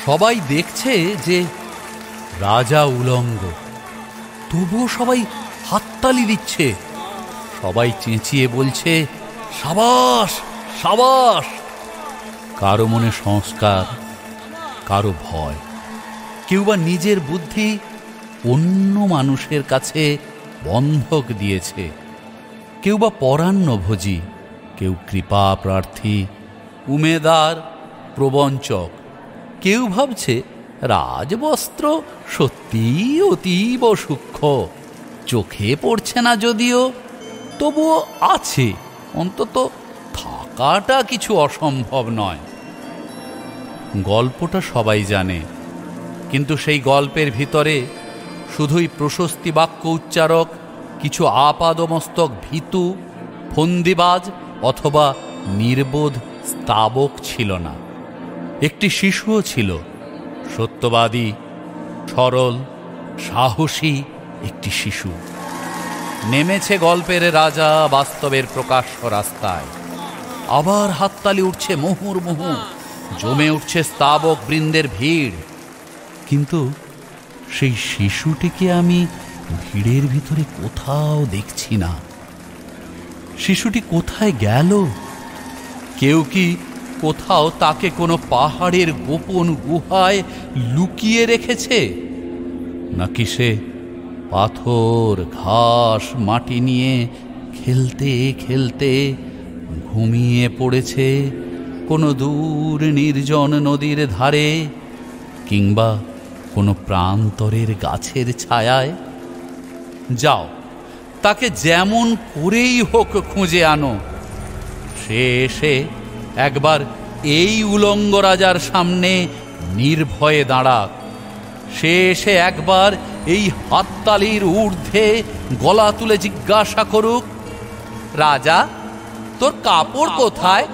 সবাই দেখছে যে রাজা উলঙ্গ, তবুও সবাই হাততালি দিচ্ছে। সবাই চেঁচিয়ে বলছে, সাবাস সাবাস। কারো মনে সংস্কার, কারো ভয়। কেউ বা নিজের বুদ্ধি অন্য মানুষের কাছে বন্ধক দিয়েছে। কেউ বা পরান্নভোজী, কেউ কৃপা প্রার্থী, উমেদার, প্রবঞ্চক। কেউ ভাবছে রাজবস্ত্র সত্যিই অতীব সূক্ষ্ম, চোখে পড়ছে না যদিও, তবুও আছে, অন্তত থাকাটা কিছু অসম্ভব নয়। গল্পটা সবাই জানে, কিন্তু সেই গল্পের ভিতরে শুধুই প্রশস্তি বাক্য উচ্চারক, কিছু আপাদমস্তক ভীতু, ফন্দিবাজ অথবা নির্বোধ স্তাবক ছিল না। একটি শিশুও ছিল, সত্যবাদী, সরল, সাহসী একটি শিশু। নেমেছে গল্পের রাজা বাস্তবের প্রকাশ্য রাস্তায়। আবার হাততালি উঠছে মুহুর্মুহু, জমে উঠছে স্তাবক বৃন্দের ভিড়। কিন্তু সেই শিশুটিকে আমি ভিড়ের ভিতরে কোথাও দেখছি না। শিশুটি কোথায় গেল? কেউ কি কোথাও তাকে কোনো পাহাড়ের গোপন গুহায় লুকিয়ে রেখেছে? নাকি সে পাথর, ঘাস, মাটি নিয়ে খেলতে খেলতে ঘুমিয়ে পড়েছে কোনো দূর নির্জন নদীর ধারে, কিংবা কোনো প্রান্তরের গাছের ছায়ায়? যাও, তাকে যেমন করেই হোক খুঁজে আনো। সে এসে একবার এই উলঙ্গ রাজার সামনে নির্ভয়ে দাঁড়াক। সে এসে একবার এই হাততালির ঊর্ধ্বে গলা তুলে জিজ্ঞাসা করুক, রাজা, তোর কাপড় কোথায়?